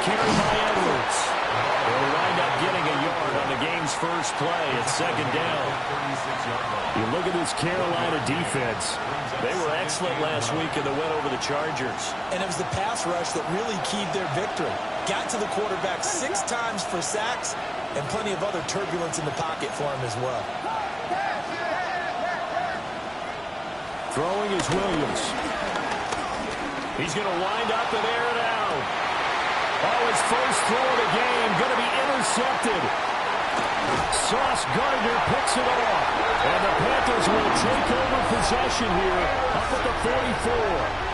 carry by Edwards. They'll wind up getting a yard on the game's first play. It's second down. You look at this Carolina defense. They were excellent last week in the win over the Chargers. And it was the pass rush that really keyed their victory. Got to the quarterback 6 times for sacks and plenty of other turbulence in the pocket for him as well. Throwing is Williams. He's going to wind up and air it out. Oh, his first throw of the game going to be intercepted. Sauce Gardner picks it off. And the Panthers will take over possession here up at the 44.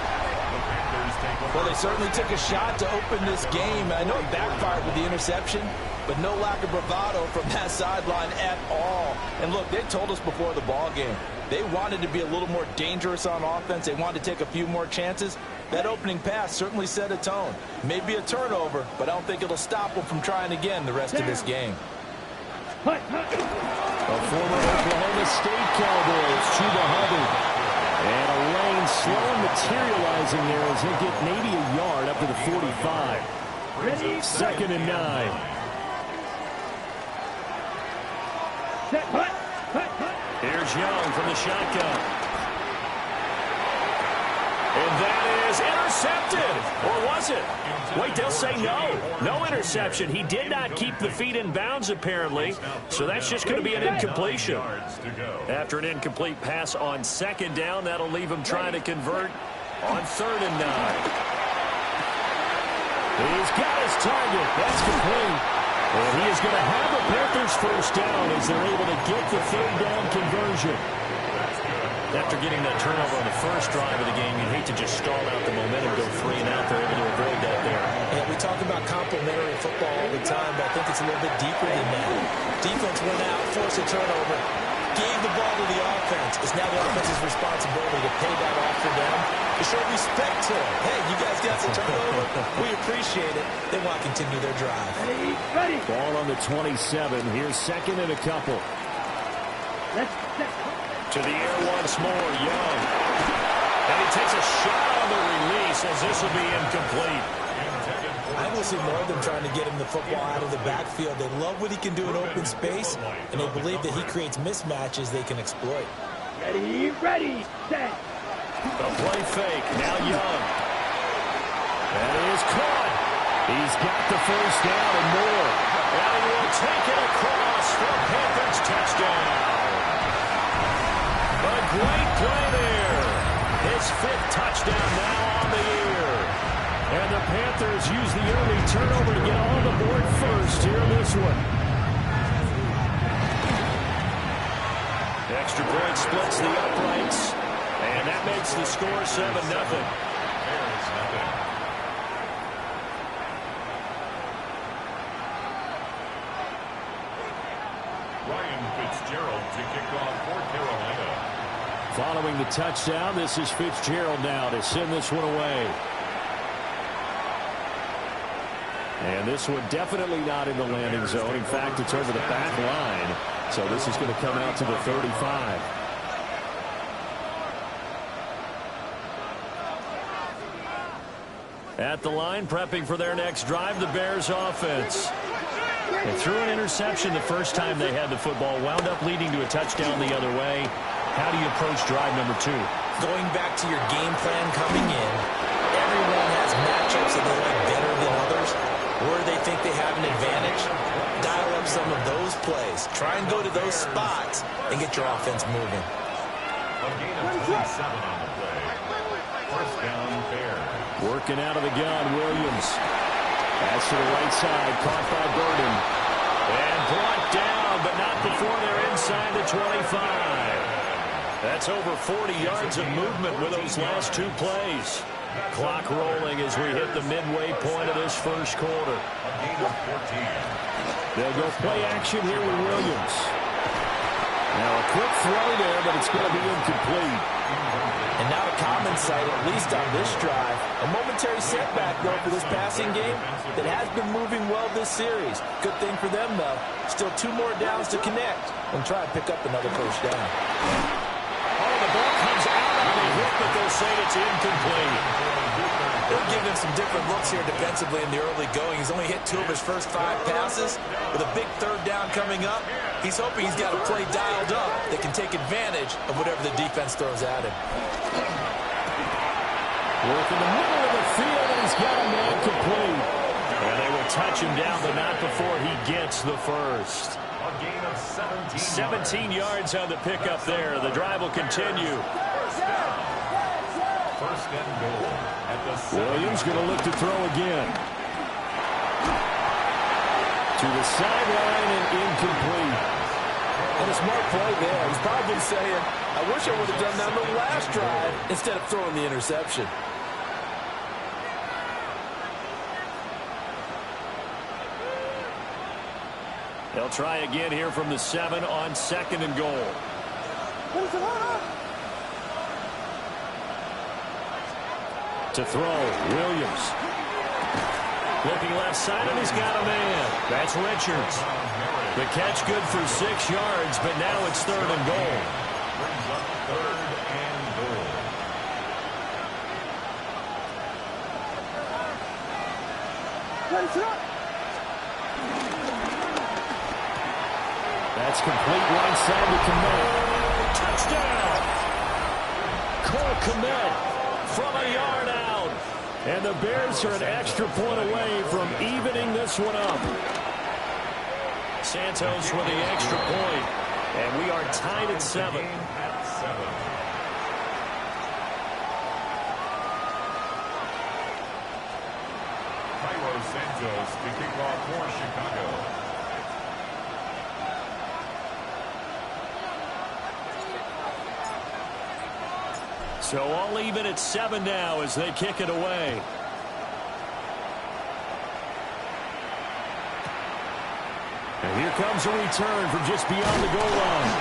Well, they certainly took a shot to open this game. I know it backfired with the interception, but no lack of bravado from that sideline at all. And look, they told us before the ball game, they wanted to be a little more dangerous on offense. They wanted to take a few more chances. That opening pass certainly set a tone. Maybe a turnover, but I don't think it'll stop them from trying again the rest of this game. A former Oklahoma State Cowboy, it's Chuba Hubbard. And a lane slow materializing there as he'll get maybe a yard up to the 45. Second and 9. Here's Young from the shotgun. And that is intercepted. Or was it? Wait, they'll say no. No interception. He did not keep the feet in bounds, apparently. So that's just going to be an incompletion. After an incomplete pass on second down, that'll leave him trying to convert on third and 9. He's got his target. That's complete. And he is going to have the Panthers first down as they're able to get the third down conversion. After getting that turnover on the first drive of the game, you'd hate to just stall out the momentum, go 3 and out. They're able to avoid that there. Yeah, we talk about complementary football all the time, but I think it's a little bit deeper than that. Defense went out, forced a turnover, gave the ball to the offense. It's now the offense's responsibility to pay that off for them, to show respect to them. Hey, you guys got the turnover. We appreciate it. They want to continue their drive. Ready. Ball on the 27. Here's second and a couple. To the air once more, Young. And he takes a shot on the release as this will be incomplete. I will see more of them trying to get him the football out of the backfield. They love what he can do in open space, and they believe that he creates mismatches they can exploit. Ready, set. A play fake, now Young. That is caught. He's got the first down and more. And he will take it across for a Panthers touchdown. A great play there. His 5th touchdown now on the year. And the Panthers use the early turnover to get on the board first here in this one. Extra point splits the uprights. And that makes the score 7-0. To kick off for Carolina. Following the touchdown, this is Fitzgerald now to send this one away. And this one definitely not in the landing zone. In fact, it's over the back line. So this is going to come out to the 35. At the line, prepping for their next drive, the Bears offense. They threw an interception the first time they had the football, wound up leading to a touchdown the other way. How do you approach drive number 2? Going back to your game plan coming in, everyone has matchups that they like better than others. Where they think they have an advantage, dial up some of those plays. Try and go to those spots and get your offense moving. A gain of 27 on the play. First down, Bears. Working out of the gun, Williams. Pass to the right side, caught by Burden. And brought down, but not before they're inside the 25. That's over 40 yards of movement with those last 2 plays. Clock rolling as we hit the midway point of this first quarter. They'll go play action here with Williams. Now a quick throw there, but it's going to be incomplete. And now a common sight, at least on this drive. A momentary setback, though, for this passing game that has been moving well this series. Good thing for them, though. Still 2 more downs to connect and try and pick up another first down. Oh, the ball comes out on the hit, but they'll say it's incomplete. They're giving him some different looks here defensively in the early going. He's only hit 2 of his first 5 passes. With a big 3rd down coming up, he's hoping he's got a play dialed up that can take advantage of whatever the defense throws at him. Work in the middle of the field, and he's got a man complete. And they will touch him down, but not before he gets the first. A gain of 17 yards on the pickup there. The drive will continue. First and goal at the 7. Williams going to look to throw again. To the sideline and incomplete. And a smart play there. He's probably saying, I wish I would have done that on the last drive instead of throwing the interception. They'll try again here from the 7 on 2nd and goal. To throw, Williams. Looking left side, and he's got a man. That's Richards. The catch good for 6 yards, but now it's 3rd and goal. Brings up 3rd and goal. That's complete right side to Kmet. Touchdown! Cole Kmet from a yard out. And the Bears are an extra point away from evening this one up. Santos with the extra point. And we are tied at 7. Santos to kick off for Chicago. So all even at 7 now as they kick it away. And here comes a return from just beyond the goal line.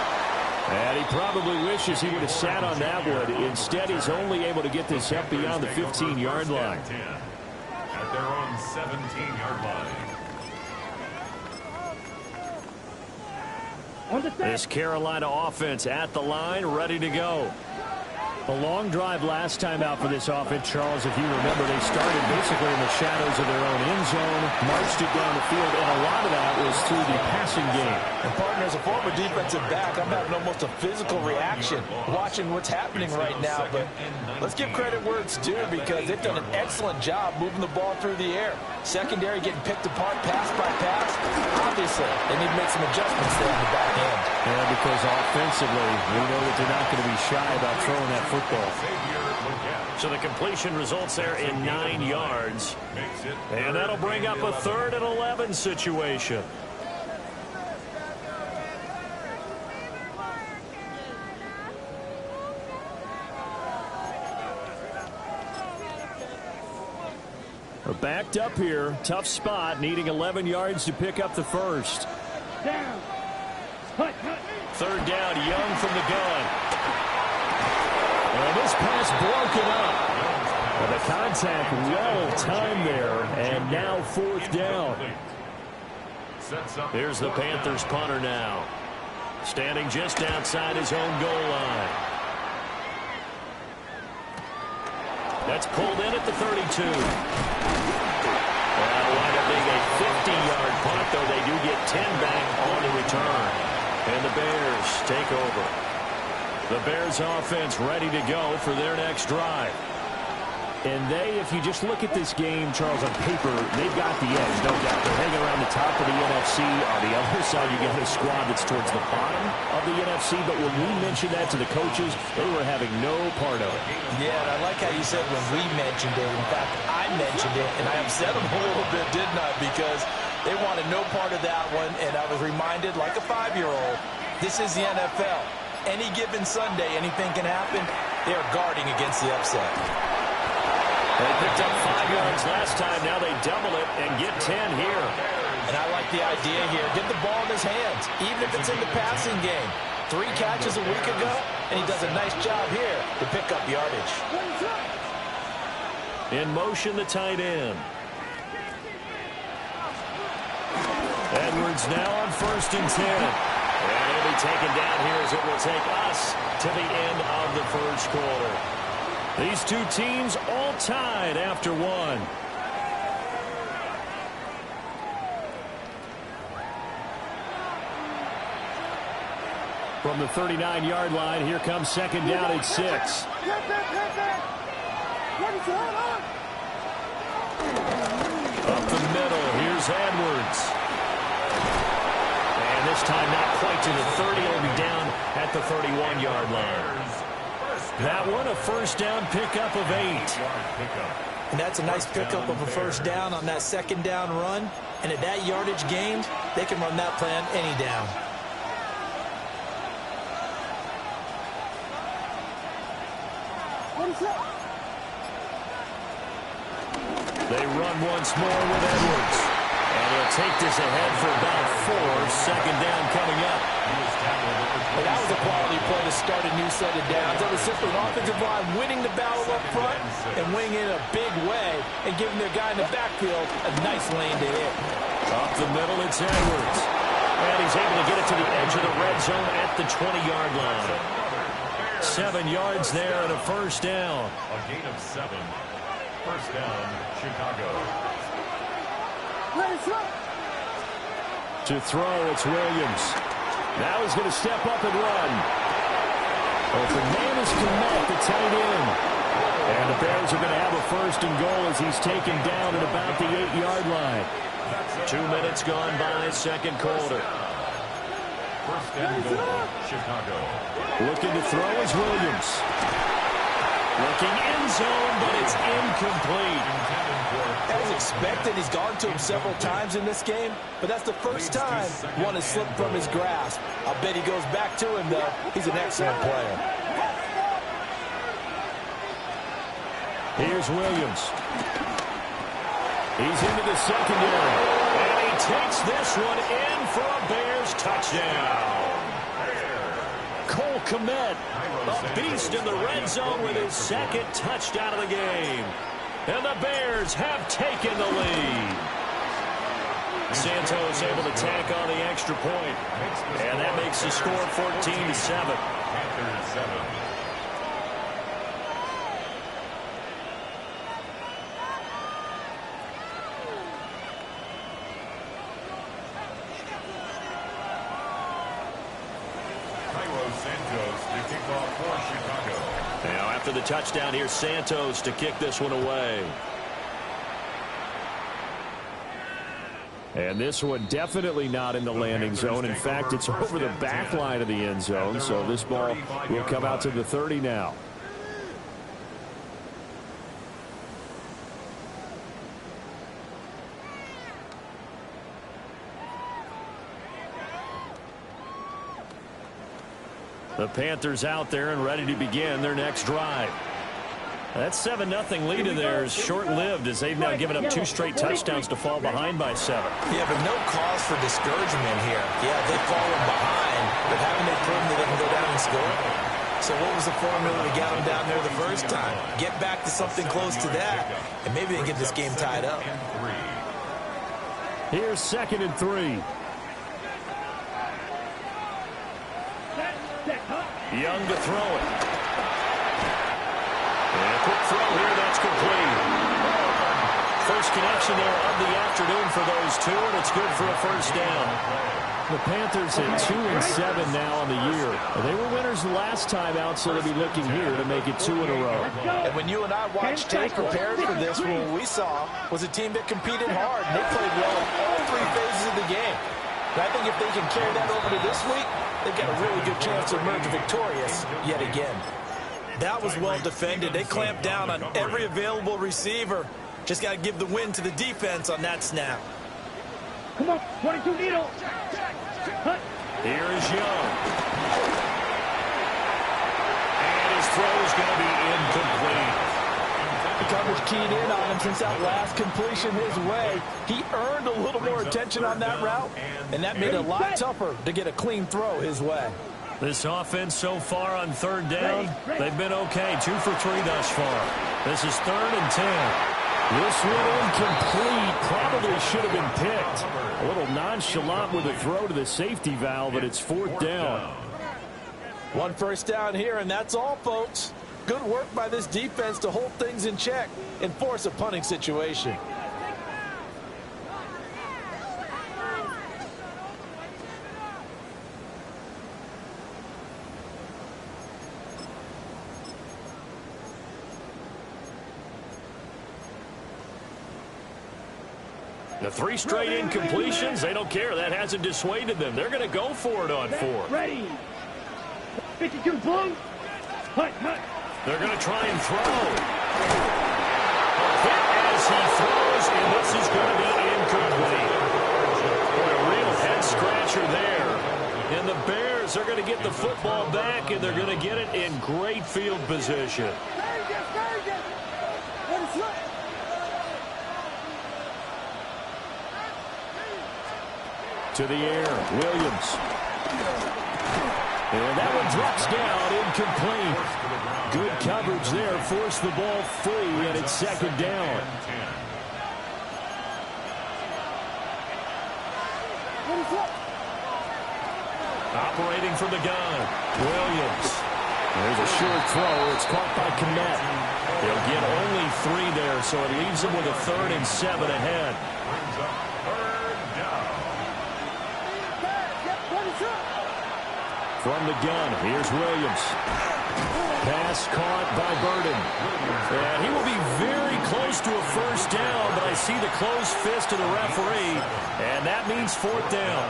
And he probably wishes he would have sat on that one. Instead, he's only able to get this up beyond the 15-yard line. At their own 17-yard line. This Carolina offense at the line, ready to go. A long drive last time out for this offense, Charles. If you remember, they started basically in the shadows of their own end zone, marched it down the field, and a lot of that was through the passing game. And, partner, as a former defensive back, I'm having almost a physical reaction watching what's happening right now. But let's give credit where it's due because they've done an excellent job moving the ball through the air. Secondary getting picked apart pass by pass. Obviously, they need to make some adjustments there in the back end. Yeah, because offensively, we know that they're not going to be shy about throwing that football. So the completion results there in 9 yards. And that'll bring up a 3rd and 11 situation. We're backed up here. Tough spot, needing 11 yards to pick up the first. Down. Hut. 3rd down, Young from the gun. And this pass broken up. And the contact well timed there. And now 4th down. Here's the Panthers punter now. Standing just outside his own goal line. That's pulled in at the 32. Well, wind up being a 50-yard punt, though they do get 10 back on the return. And the Bears take over. The Bears offense ready to go for their next drive. And they, if you just look at this game, Charles, on paper, they've got the edge, no doubt. They're hanging around the top of the NFC. On the other side, you get a squad that's towards the bottom of the NFC. But when we mentioned that to the coaches, they were having no part of it. Yeah, and I like how you said when we mentioned it. In fact, I mentioned it, and I upset them a little bit, didn't I? Because they wanted no part of that one, and I was reminded, like a 5-year-old, this is the NFL. Any given Sunday, anything can happen. They are guarding against the upset. They picked up 5 yards last time. Now they double it and get 10 here. And I like the idea here. Get the ball in his hands, even if it's in the passing game. 3 catches a week ago, and he does a nice job here to pick up yardage. In motion, the tight end. Edwards now on 1st and 10. And he'll be taken down here as it will take us to the end of the first quarter. These two teams all tied after one. From the 39-yard line, here comes second down at 6. Up the middle, here's Edwards. And this time not quite to the 30. It'll be down at the 31-yard line. That one a first down pickup of 8. And that's a nice pickup of a first down on that second down run. And at that yardage gained, they can run that plan any down. They run once more with Edwards. And he'll take this ahead for about 4. Second down coming up. Well, that was a quality play to start a new set of downs. That was simply an offensive line winning the battle up front and winning in a big way and giving their guy in the backfield a nice lane to hit. Up the middle, it's Edwards. And he's able to get it to the edge of the red zone at the 20-yard line. 7 yards there and a first down. A gain of 7. First down, Chicago. To throw, it's Williams. Now he's going to step up and run. Open man is Kmet, the tight end. And the Bears are going to have a first and goal as he's taken down at about the 8-yard line. 2 minutes gone by, second quarter. First and goal, Chicago. Looking to throw is Williams. Looking end zone, but it's incomplete. As expected, he's gone to him several times in this game, but that's the first time one has slipped from his grasp. I'll bet he goes back to him, though. He's an excellent player. Here's Williams. He's into the secondary, and he takes this one in for a Bears touchdown. Cole Kmet, a beast in the red zone with his second touchdown of the game. And the Bears have taken the lead. Santos able to tack on the extra point. And that makes the score 14-7. Panthers 7. Santos to kick off for Chicago. Now after the touchdown, here's Santos to kick this one away. And this one definitely not in the landing zone. In fact, it's over the back line of the end zone. So this ball will come out to the 30 now. The Panthers out there and ready to begin their next drive. That 7-0 lead in there is short-lived as they've now given up 2 straight touchdowns to fall behind by 7. Yeah, but no cause for discouragement here. Yeah, they've fallen behind, but haven't they proven that they can go down and score? So what was the formula to get them down there the first time? Get back to something close to that, and maybe they get this game tied up. Here's 2nd and 3. Young to throw it. And a quick throw here, that's complete. First connection there of the afternoon for those two, and it's good for a first down. The Panthers at 2-7 now on the year. They were winners the last time out, so they'll be looking here to make it 2 in a row. And when you and I watched tape prepared for this, what we saw was a team that competed hard. And they played well in all 3 phases of the game. And I think if they can carry that over to this week, they've got a really good chance to emerge victorious yet again. That was well defended. They clamped down on every available receiver. Just got to give the win to the defense on that snap. Come on, 22 needle. Here is Young. And his throw is going to be incomplete. The coverage keyed in on him since that last completion his way. He earned a little more attention on that route, and that made it a lot tougher to get a clean throw his way. This offense so far on 3rd down, they've been okay. 2 for 3 thus far. This is 3rd and 10. This one incomplete. Probably should have been picked. A little nonchalant with a throw to the safety valve, but it's 4th down. 1 first down here, and that's all, folks. Good work by this defense to hold things in check and force a punting situation. The 3 straight incompletions, they don't care. That hasn't dissuaded them. They're going to go for it on 4. Ready. 52 blue. Hut. They're going to try and throw. Hit as he throws, and this is going to be incomplete. Boy, a real head-scratcher there. And the Bears are going to get the football back, and they're going to get it in great field position. To the air, Williams. And that one drops down, incomplete. Good coverage there, forced the ball free, and it's 2nd down. Operating from the gun, Williams. There's a short throw. It's caught by Kmet. They'll get only 3 there, so it leaves them with a 3rd and 7 ahead. From the gun, here's Williams. Pass caught by Burden. And he will be very close to a 1st down, but I see the closed fist of the referee, and that means 4th down.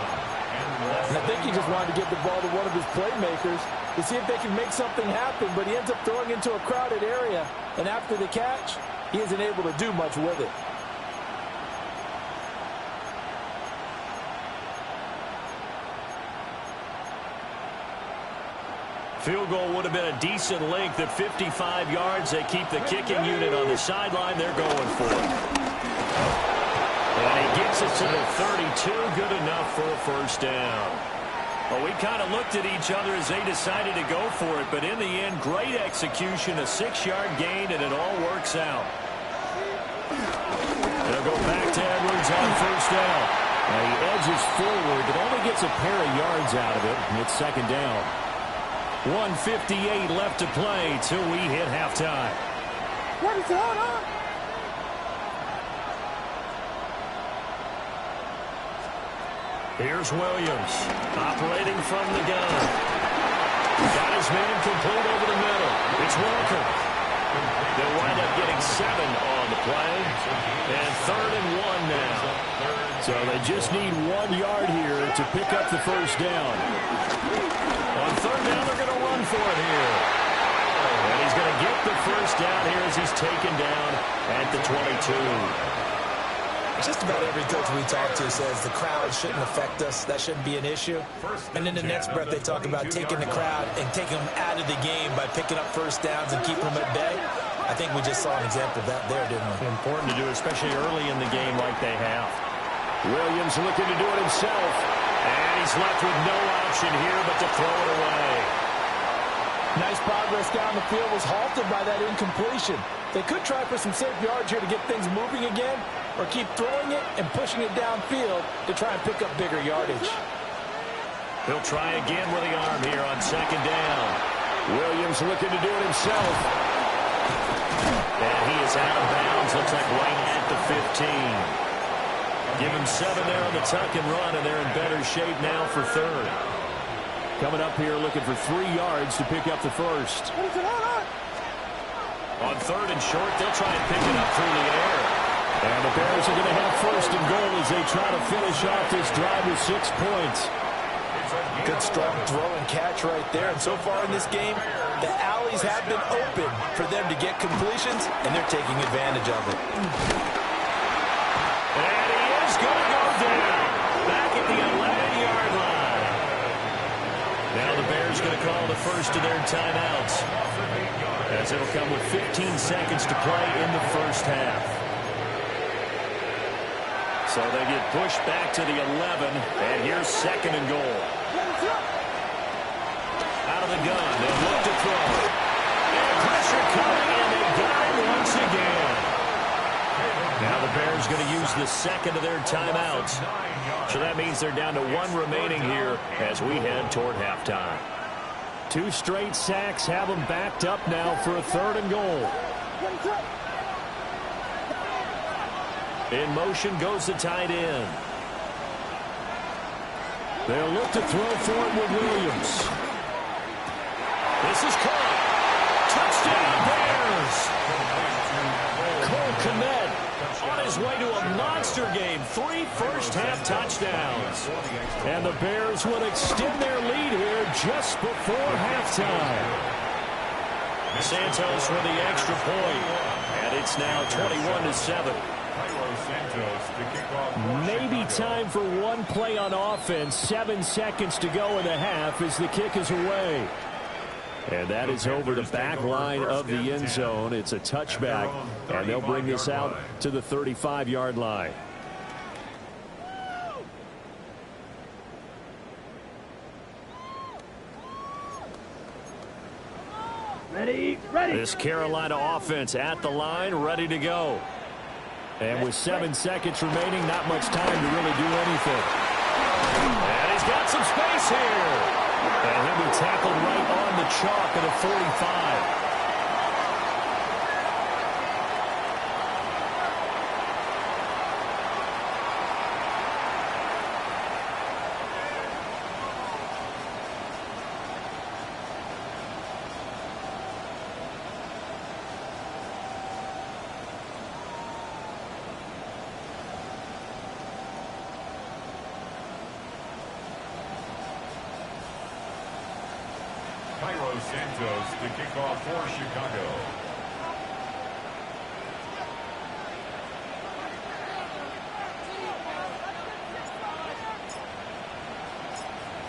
I think he just wanted to get the ball to one of his playmakers to see if they can make something happen, but he ends up throwing into a crowded area, and after the catch, he isn't able to do much with it. Field goal would have been a decent length at 55 yards. They keep the kicking unit on the sideline. They're going for it. And he gets it to the 32. Good enough for a 1st down. Well, we kind of looked at each other as they decided to go for it. But in the end, great execution, a 6-yard gain, and it all works out. They'll go back to Edwards on 1st down. Now he edges forward, but only gets a pair of yards out of it. And it's 2nd down. 1:58 left to play till we hit halftime. Here's Williams operating from the gun. Got his man complete over the middle. It's Walker. They'll wind up getting 7 on the play. And 3rd and 1 now. So they just need 1 yard here to pick up the 1st down. On 3rd down, they're going to run for it here. And he's going to get the 1st down here as he's taken down at the 22. Just about every coach we talk to says the crowd shouldn't affect us. That shouldn't be an issue. And in the next breath, they talk about taking the crowd and taking them out of the game by picking up 1st downs and keeping them at bay. I think we just saw an example of that there, didn't we? Important to do, especially early in the game like they have. Williams looking to do it himself. And he's left with no option here but to throw it away. Nice progress down the field was halted by that incompletion. They could try for some safe yards here to get things moving again, or keep throwing it and pushing it downfield to try and pick up bigger yardage. He'll try again with the arm here on 2nd down. Williams looking to do it himself. And he is out of bounds. Looks like right at the 15. Give him 7 there on the tuck and run, and they're in better shape now for 3rd. Coming up here looking for 3 yards to pick up the 1st. On 3rd and short, they'll try and pick it up through the air. And the Bears are going to have 1st and goal as they try to finish off this drive with 6 points. Good strong throw and catch right there. And so far in this game, the alleys have been open for them to get completions, and they're taking advantage of it. And he is going to go down back at the 11-yard line. Now the Bears going to call the first of their timeouts, as it'll come with 15 seconds to play in the 1st half. So they get pushed back to the 11, and here's 2nd and goal. Out of the gun, they'll look to throw. And pressure coming, and they got him once again. Now the Bears going to use the 2nd of their timeouts. So that means they're down to 1 remaining here as we head toward halftime. 2 straight sacks have them backed up now for a 3rd and goal. In motion goes the tight end. They'll look to throw for it with Williams. This is caught. Touchdown, Bears. Cole Kmet on his way to a monster game. 3 first-half touchdowns. And the Bears will extend their lead here just before halftime. Santos with the extra point. And it's now 21-7. Maybe time for one play on offense. 7 seconds to go in the half as the kick is away. And that is over the back line of the end zone. It's a touchback, and they'll bring this out to the 35-yard line. Ready. This Carolina offense at the line, ready to go. And with 7 seconds remaining, not much time to really do anything. And he's got some space here. And he'll be tackled right on the chalk at a 45. Santos to kick off for Chicago.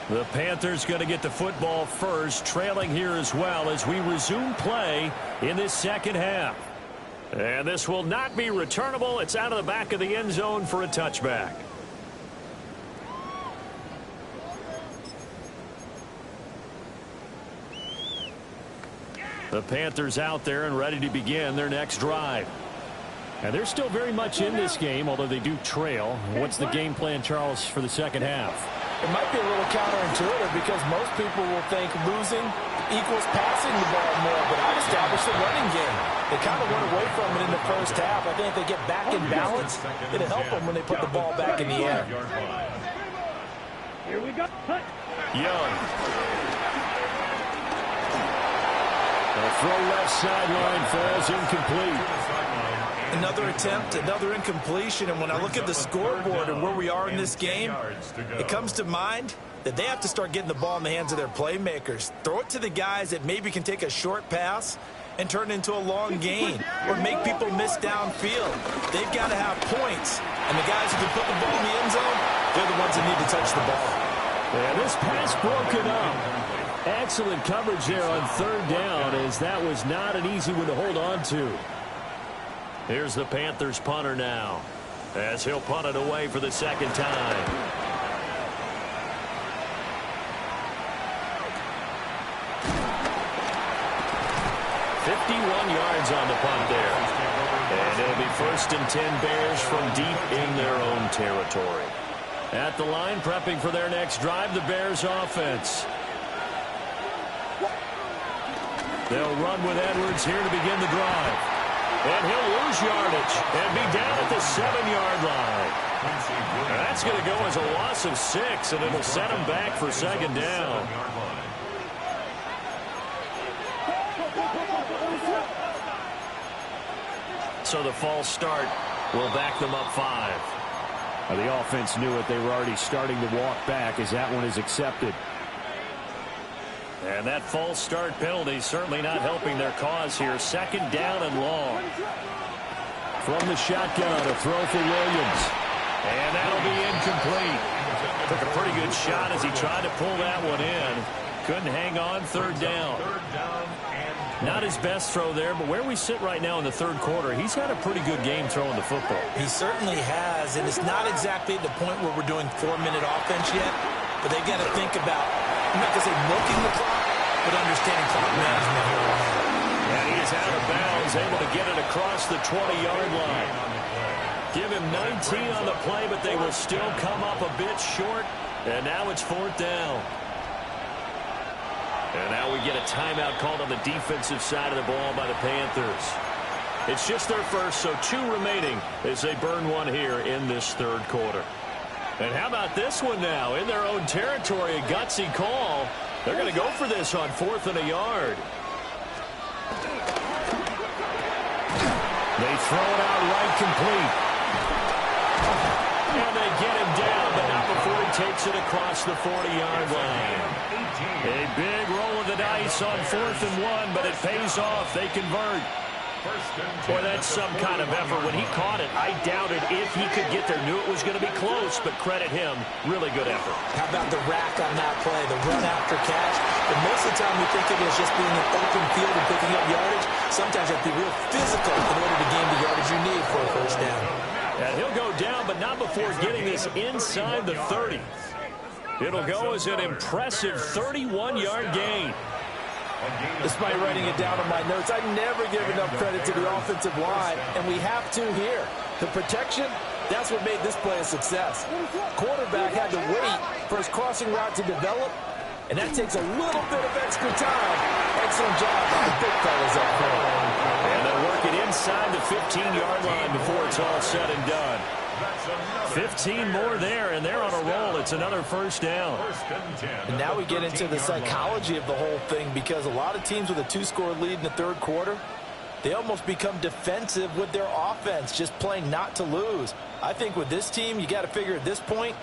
The Panthers going to get the football first, trailing here as well as we resume play in this second half. And this will not be returnable. It's out of the back of the end zone for a touchback. The Panthers out there and ready to begin their next drive. And they're still very much in this game, although they do trail. What's the game plan, Charles, for the second half? It might be a little counterintuitive because most people will think losing equals passing the ball more, but I've established a running game. They kind of went away from it in the first half. I think if they get back in balance, it'll help them when they put the ball back in the air. Here we go. Young. The throw left sideline falls incomplete. Another attempt, another incompletion, and when I look at the scoreboard and where we are in this game, it comes to mind that they have to start getting the ball in the hands of their playmakers. Throw it to the guys that maybe can take a short pass and turn it into a long gain or make people miss downfield. They've got to have points, and the guys who can put the ball in the end zone, they're the ones that need to touch the ball. Yeah, this pass broken up. Excellent coverage there on 3rd down, as that was not an easy one to hold on to. Here's the Panthers punter now, as he'll punt it away for the second time. "51 yards on the punt there. And it'll be 1st and 10 Bears from deep in their own territory. At the line, prepping for their next drive, the Bears offense. They'll run with Edwards here to begin the drive. And he'll lose yardage and be down at the 7-yard line. That's going to go as a loss of 6, and it'll set him back for 2nd down. So the false start will back them up 5. The offense knew it. They were already starting to walk back as that one is accepted. And that false start penalty certainly not helping their cause here. 2nd down and long. From the shotgun, a throw for Williams. And that'll be incomplete. Took a pretty good shot as he tried to pull that one in. Couldn't hang on. 3rd down. Not his best throw there, but where we sit right now in the 3rd quarter, he's had a pretty good game throwing the football. He certainly has, and it's not exactly at the point where we're doing 4-minute offense yet, but they've got to think about, I'm not going to say milking the clock, but understanding clock management here. And he is out of bounds, able to get it across the 20-yard line. Give him 19 on the play, but they will still come up a bit short, and now it's 4th down. And now we get a timeout called on the defensive side of the ball by the Panthers. It's just their first, so 2 remaining as they burn one here in this third quarter. And how about this one now? In their own territory, a gutsy call. They're going to go for this on 4th and a yard. They throw it out right complete. And they get him down, but not before he takes it across the 40-yard line. A big roll of the dice on 4th and 1, but it pays off. They convert. Boy, that's some kind of effort. When he caught it, I doubted if he could get there. Knew it was going to be close, but credit him. Really good effort. How about the rack on that play, the run after catch? But most of the time we think of it as just being an open field and picking up yardage. Sometimes you have to be real physical in order to gain the yardage you need for a first down. And he'll go down, but not before getting this inside the 30. It'll go as an impressive 31-yard gain. Despite writing it down on my notes, I never give enough credit to the offensive line, and we have to here. The protection, that's what made this play a success. Quarterback had to wait for his crossing route to develop, and that takes a little bit of extra time. Excellent job by the big fellas up front. And they'll work it inside the 15-yard line before it's all said and done. 15 more there, and they're on a roll. It's another first down. And now we get into the psychology of the whole thing, because a lot of teams with a 2-score lead in the third quarter, they almost become defensive with their offense, just playing not to lose. I think with this team, you got to figure at this point,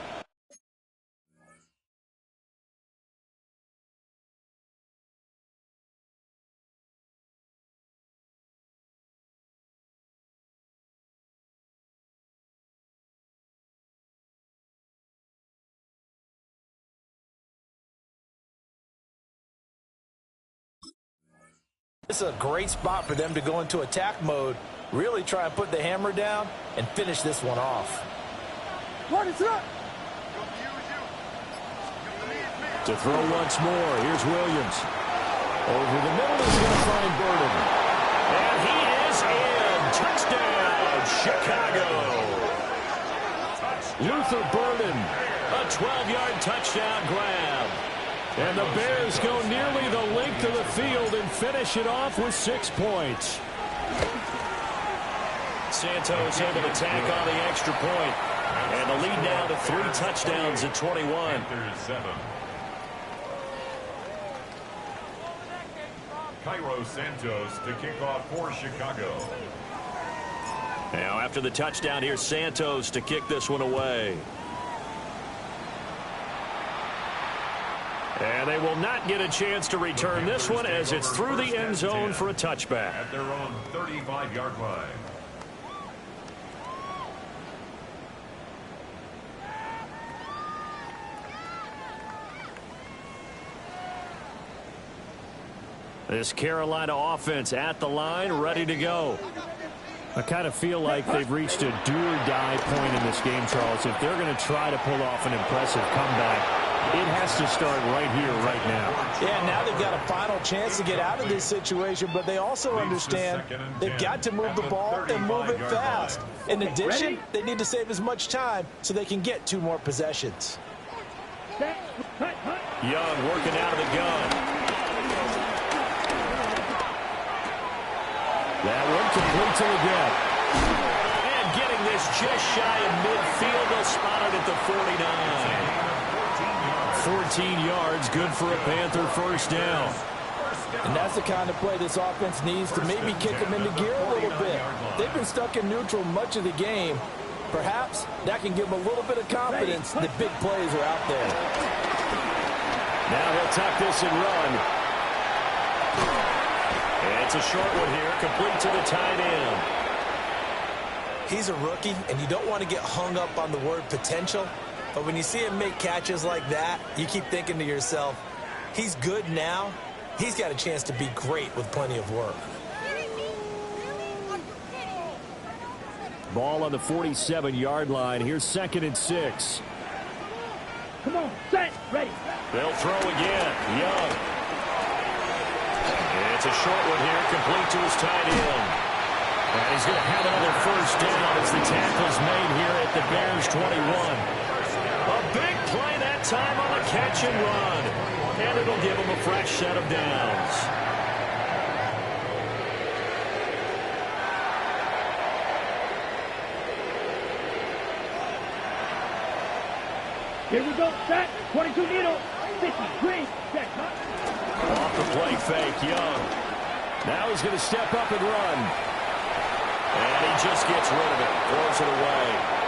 this is a great spot for them to go into attack mode, really try and put the hammer down and finish this one off. To throw once more, here's Williams. Over the middle is going to find Burden. And he is in. Touchdown, Chicago. Luther Burden, a 12-yard touchdown grab. And the Bears go nearly the length of the field and finish it off with 6 points. Santos able to tack on the extra point. And the lead now to 3 touchdowns at 21. Cairo Santos to kick off for Chicago. Now after the touchdown, here's Santos to kick this one away. And they will not get a chance to return this one as it's through the end zone for a touchback. At their own 35-yard line. This Carolina offense at the line, ready to go. I kind of feel like they've reached a do-or-die point in this game, Charles. If they're going to try to pull off an impressive comeback, it has to start right here, right now. Yeah, now they've got a final chance to get out of this situation, but they also understand they've got to move the ball and move it fast. In addition, they need to save as much time so they can get 2 more possessions. Young working out of the gun. That one complete to the gap. And getting this just shy of midfield. They'll spot it at the 49. 14 yards, good for a Panther first down. And that's the kind of play this offense needs to maybe kick them into gear a little bit. They've been stuck in neutral much of the game. Perhaps that can give them a little bit of confidence that big plays are out there. Now he'll tuck this and run. And it's a short one here, complete to the tight end. He's a rookie, and you don't want to get hung up on the word potential. But when you see him make catches like that, you keep thinking to yourself, he's good now. He's got a chance to be great with plenty of work. Ball on the 47-yard line. Here's 2nd and 6. Come on, set, ready. They'll throw again. Young. It's a short one here, complete to his tight end. And he's going to have another first down as the tackle's made here at the Bears 21. A big play that time on the catch and run. And it'll give them a fresh set of downs. Here we go, set, 22 needle, 50, green, set, Off the play fake, Young. Now he's going to step up and run. And he just gets rid of it, throws it away.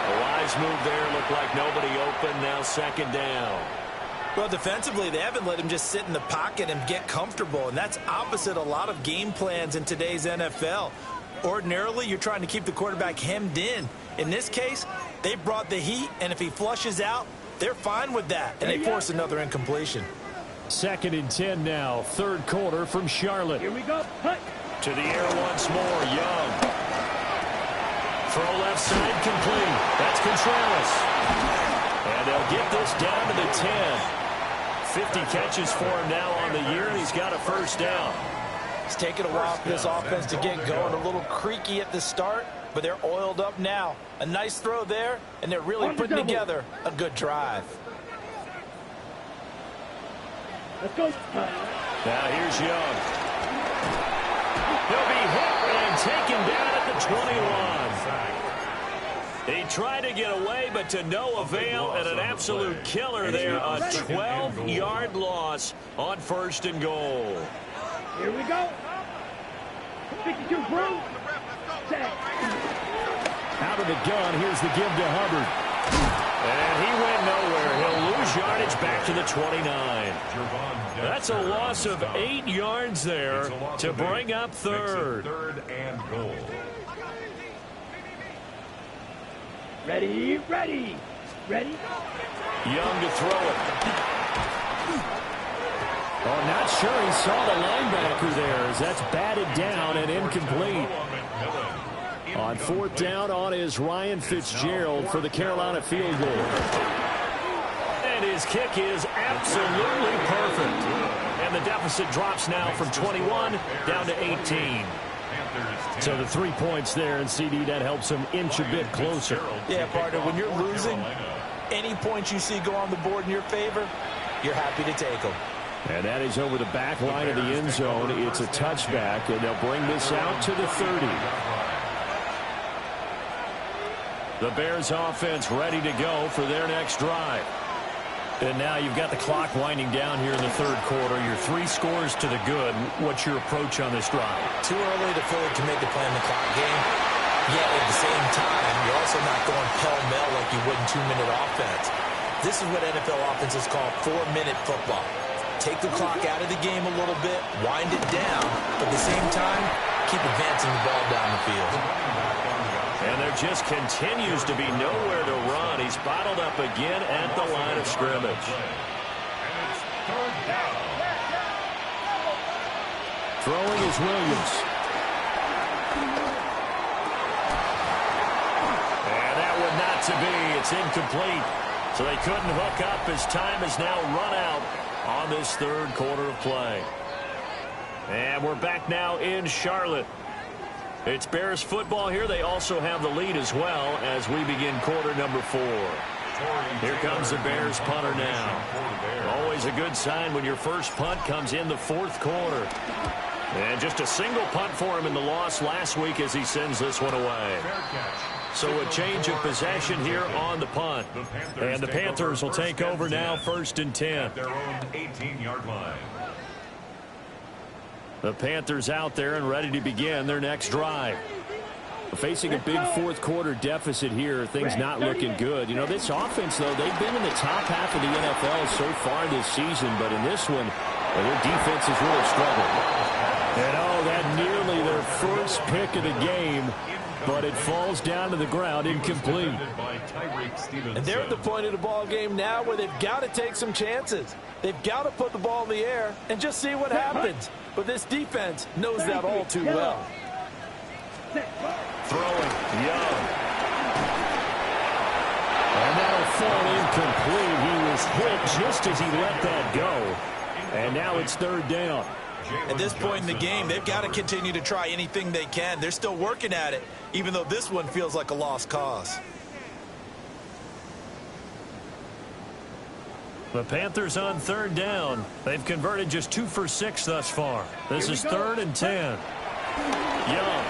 A wise move there, looked like nobody open, now second down. Well, defensively, they haven't let him just sit in the pocket and get comfortable, and that's opposite a lot of game plans in today's NFL. Ordinarily, you're trying to keep the quarterback hemmed in. In this case, they brought the heat, and if he flushes out, they're fine with that, and they force another incompletion. 2nd and 10 now, third quarter from Charlotte. Here we go, cut. To the air once more, Young. Throw left side complete. That's Contreras. And they'll get this down to the 10. 50 catches for him now on the year, and he's got a first down. It's taken a while for this offense to get going. A little creaky at the start, but they're oiled up now. A nice throw there, and they're really putting together a good drive. Let's go. Now here's Young. He'll be hit and taken down at the 21. He tried to get away, but to no avail, and an absolute killer there. A 12-yard loss on 1st and goal. Here we go. 52 through. Set. Out of the gun, here's the give to Hubbard. And he went nowhere. He'll lose yardage back to the 29. That's a loss of 8 yards there to bring up third. Third and goal. Ready, ready, ready. Young to throw it. Oh, not sure he saw the linebacker there as that's batted down and incomplete. On 4th down on is Ryan Fitzgerald for the Carolina field goal. And his kick is absolutely perfect. And the deficit drops now from 21 down to 18. So the 3 points there, and CD, that helps him inch a bit closer. Yeah, partner, when you're losing, any points you see go on the board in your favor, you're happy to take them. And that is over the back line of the end zone. It's a touchback, and they'll bring this out to the 30. The Bears offense ready to go for their next drive. And now you've got the clock winding down here in the third quarter. Your 3 scores to the good. What's your approach on this drive? Too early to fully commit to playing the clock game. Yet at the same time, you're also not going pell-mell like you would in 2-minute offense. This is what NFL offenses call 4-minute football. Take the clock out of the game a little bit, wind it down, but at the same time, keep advancing the ball down the field. And there just continues to be nowhere to run. He's bottled up again at the line of scrimmage. Throwing is Williams. And that one not to be. It's incomplete. So they couldn't hook up as time has now run out on this third quarter of play. And we're back now in Charlotte. It's Bears football here. They also have the lead as well as we begin quarter number 4. Here comes the Bears punter now. Always a good sign when your first punt comes in the 4th quarter. And just a single punt for him in the loss last week as he sends this one away. So a change of possession here on the punt. And the Panthers will take over now, 1st and 10. Their own 18-yard line. The Panthers out there and ready to begin their next drive. Facing a big 4th quarter deficit here, things not looking good. You know, this offense, though, they've been in the top half of the NFL so far this season, but in this one, their defense has really struggled. And oh, that nearly their first pick of the game, but it falls down to the ground incomplete. And they're at the point of the ball game now where they've got to take some chances. They've got to put the ball in the air and just see what happens. But this defense knows that all too well. Throwing, Young. And that'll fall incomplete. He was hit just as he let that go. And now it's 3rd down. At this point in the game, they've got to continue to try anything they can. They're still working at it, even though this one feels like a lost cause. The Panthers on third down. They've converted just 2 for 6 thus far. This is 3rd and 10. Young.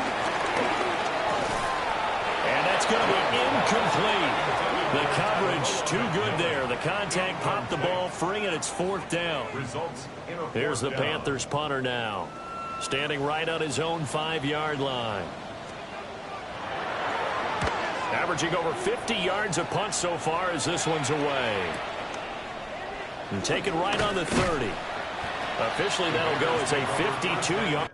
And that's going to be incomplete. The coverage too good there. The contact popped the ball free, and it's 4th down. Here's the Panthers punter now, standing right on his own 5-yard line. Averaging over 50 yards a punt so far as this one's away. And taken right on the 30. Officially, that'll go as a 52-yard.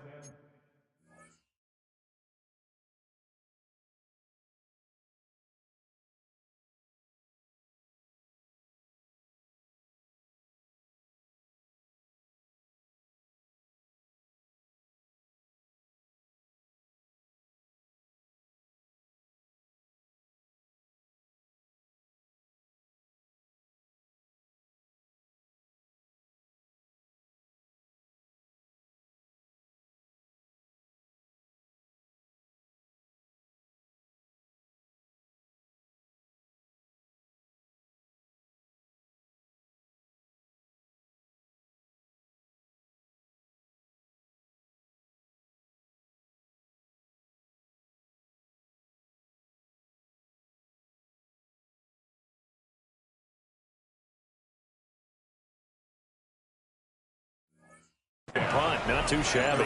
Punt, not too shabby.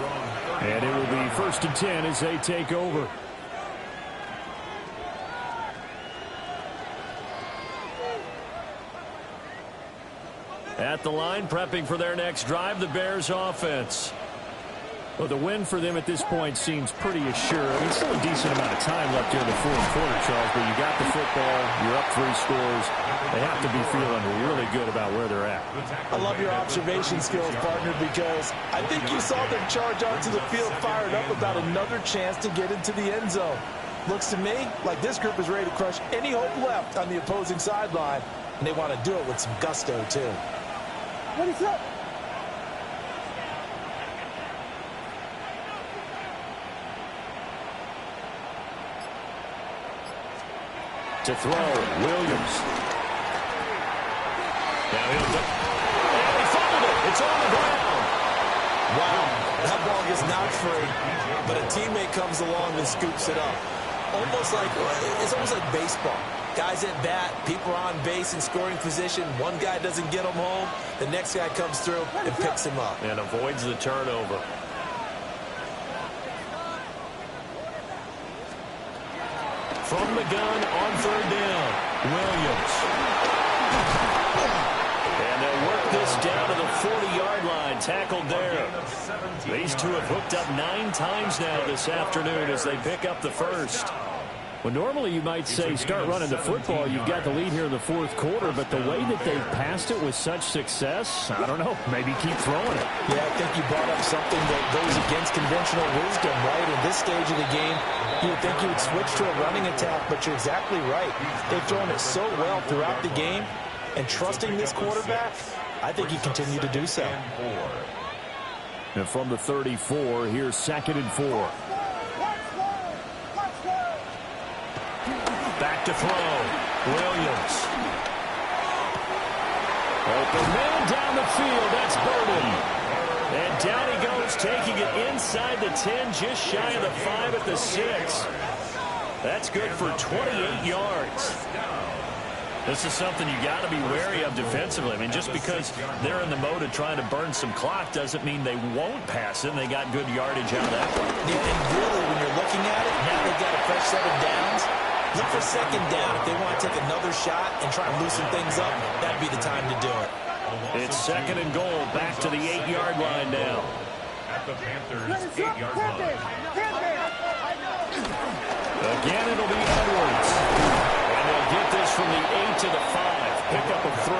And it will be 1st and 10 as they take over. At the line, prepping for their next drive, the Bears offense. Well, the win for them at this point seems pretty assured. I mean, still a decent amount of time left here in the 4th quarter, Charles, but you got the football, you're up 3 scores. They have to be feeling really good about where they're at. I love your observation skills, partner, because I think you saw them charge onto the field fired up about another chance to get into the end zone. Looks to me like this group is ready to crush any hope left on the opposing sideline, and they want to do it with some gusto, too. What is up? To throw, Williams. Now he'll and he fumbled it. It's on the ground. Wow, that ball gets knocked free, but a teammate comes along and scoops it up. It's almost like baseball. Guys at bat, people are on base in scoring position. One guy doesn't get him home. The next guy comes through and picks him up. And avoids the turnover. From the gun on 3rd down, Williams. And they'll work this down to the 40-yard line, tackled there. These two have hooked up 9 times now this afternoon as they pick up the first. Well, normally you might say start running the football. You've got the lead here in the 4th quarter, but the way that they've passed it with such success, I don't know, maybe keep throwing it. Yeah, I think you brought up something that goes against conventional wisdom, right? In this stage of the game, you would think you would switch to a running attack, but you're exactly right. They've thrown it so well throughout the game, and trusting this quarterback, I think you continue to do so. And from the 34, here's 2nd and 4. Back to throw. Williams. Open man down the field. That's Burden. And down he goes, taking it inside the 10, just shy of the 5 at the 6. That's good for 28 yards. This is something you got to be wary of defensively. I mean, just because they're in the mode of trying to burn some clock doesn't mean they won't pass it. And they got good yardage out of that one. Yeah, and really, when you're looking at it, now they've got a fresh set of downs. Look for 2nd down. If they want to take another shot and try and loosen things up, that'd be the time to do it. It's 2nd and goal, back to the 8-yard line now. At the Panthers' 8-yard line. Again, it'll be Edwards. And they'll get this from the 8 to the 5. Pick up of 3.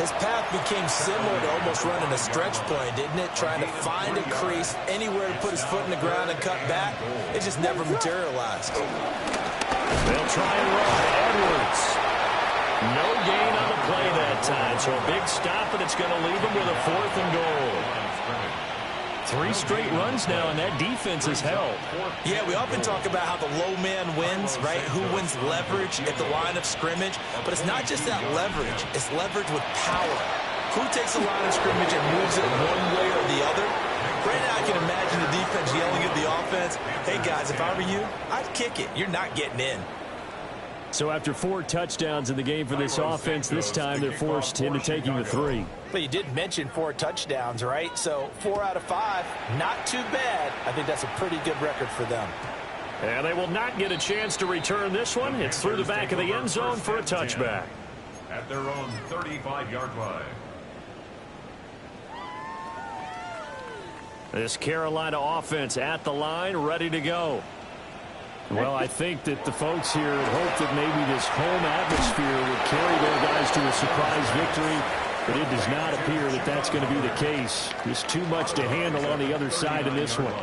His path became similar to almost running a stretch play, didn't it? Trying to find a crease, anywhere to put his foot in the ground and cut back. It just never materialized. They'll try and run. Edwards. No gain on the play that time. So a big stop, and it's going to leave him with a 4th and goal. 3 straight runs now, and that defense is held. Yeah, we often talk about how the low man wins, right? Who wins leverage at the line of scrimmage. But it's not just that leverage. It's leverage with power. Who takes the line of scrimmage and moves it one way or the other? Right now, I can imagine the defense yelling at the offense, hey, guys, if I were you, I'd kick it. You're not getting in. So after 4 touchdowns in the game for this offense, this time they're forced into taking the 3. But you did mention 4 touchdowns, right? So 4 out of 5, not too bad. I think that's a pretty good record for them. And they will not get a chance to return this one. It's through the back of the end zone for a touchback. At their own 35-yard line. This Carolina offense at the line, ready to go. Well, I think that the folks here had hoped that maybe this home atmosphere would carry their guys to a surprise victory, but it does not appear that that's going to be the case. Just too much to handle on the other side in this one.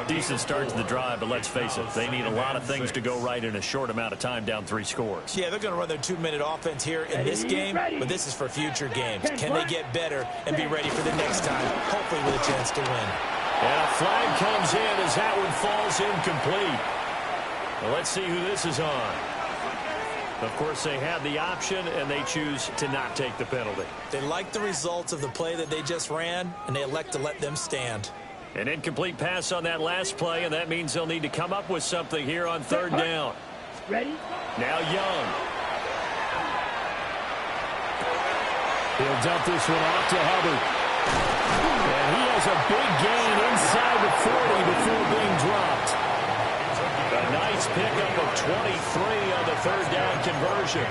Decent start to the drive, but let's face it, they need a lot of things to go right in a short amount of time, down 3 scores. Yeah, they're going to run their 2-minute offense here in this game, but this is for future games. Can they get better and be ready for the next time, hopefully with a chance to win? And a flag comes in as that one falls incomplete. Well, let's see who this is on. Of course, they had the option, and they choose to not take the penalty. They like the results of the play that they just ran, and they elect to let them stand. An incomplete pass on that last play, and that means they'll need to come up with something here on 3rd down. Ready? Now Young. He'll dump this one off to Hubbard. And he has a big gain inside the 40 before being dropped. A nice pickup of 23 on the 3rd down conversion.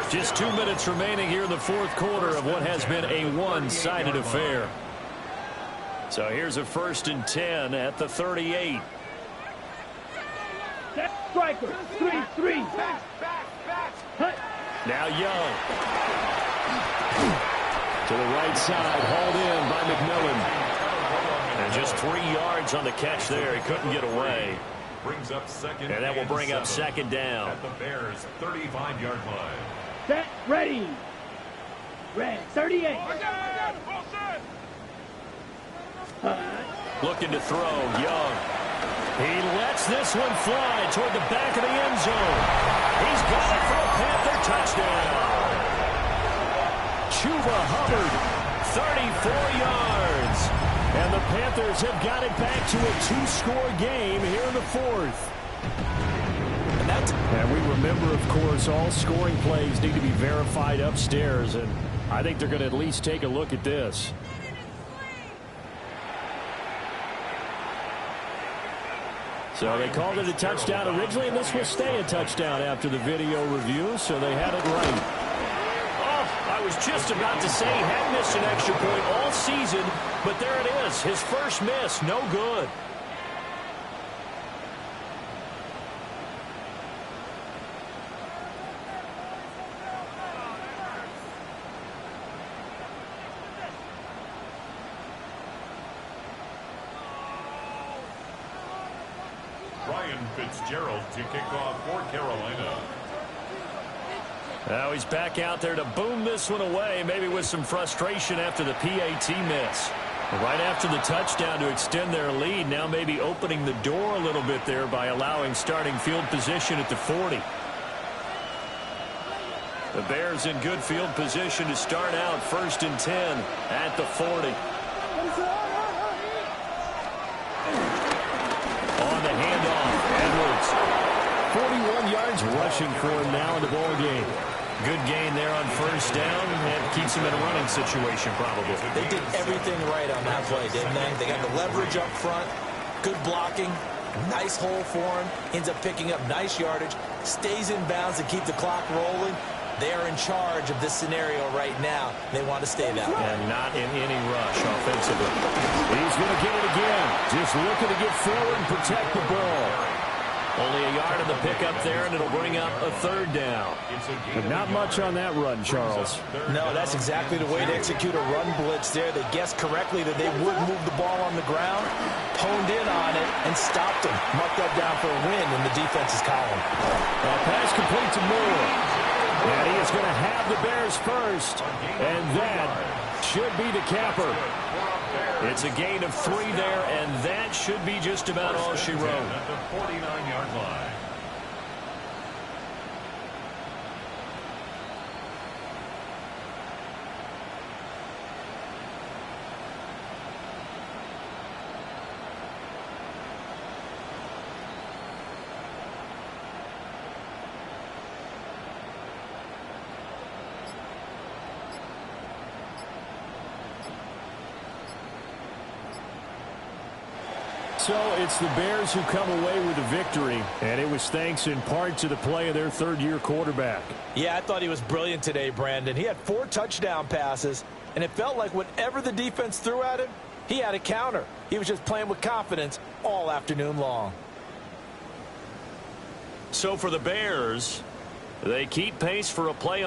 Just 2 minutes remaining here in the 4th quarter of what has been a one-sided affair. So here's a 1st and 10 at the 38. Striker, 3-3. Now Young. To the right side, hauled in by McMillan. And just 3 yards on the catch there. He couldn't get away. Brings up second, and that will bring up 2nd down. At the Bears' 35-yard line. Set, ready. Red, 38. Looking to throw, Young. He lets this one fly toward the back of the end zone. He's got it for a Panther touchdown. Chuba Hubbard, 34 yards. And the Panthers have got it back to a 2-score game here in the 4th. And we remember, of course, all scoring plays need to be verified upstairs. And I think they're going to at least take a look at this. So they called it a touchdown originally, and this will stay a touchdown after the video review, so they had it right. Oh, I was just about to say he had missed an extra point all season, but there it is, his first miss, no good. Fitzgerald to kick off for Carolina. Now he's back out there to boom this one away, maybe with some frustration after the PAT miss. Right after the touchdown to extend their lead, now maybe opening the door a little bit there by allowing starting field position at the 40. The Bears in good field position to start out 1st and 10 at the 40. On the handoff, Edwards. 41 yards rushing for him now in the ball game. Good gain there on 1st down, and keeps him in a running situation probably. They did everything right on that play, didn't they? They got the leverage up front, good blocking, nice hole for him, ends up picking up nice yardage, stays in bounds to keep the clock rolling. They are in charge of this scenario right now. They want to stay that way. And not in any rush offensively. He's going to get it again. Just looking to get forward and protect the ball. Only a yard in the pickup there, and it'll bring up a 3rd down. But not much on that run, Charles. No, that's exactly the way to execute a run blitz there. They guessed correctly that they would move the ball on the ground, honed in on it, and stopped them. Marked that down for a win in the defense's column. Pass complete to Moore. And he is going to have the Bears first. And that should be the capper. It's a gain of 3 there, and that should be just about all she wrote. At the 49-yard line. So it's the Bears who come away with a victory, and it was thanks in part to the play of their third-year quarterback. Yeah, I thought he was brilliant today, Brandon. He had 4 touchdown passes, and it felt like whatever the defense threw at him, he had a counter. He was just playing with confidence all afternoon long. So for the Bears, they keep pace for a play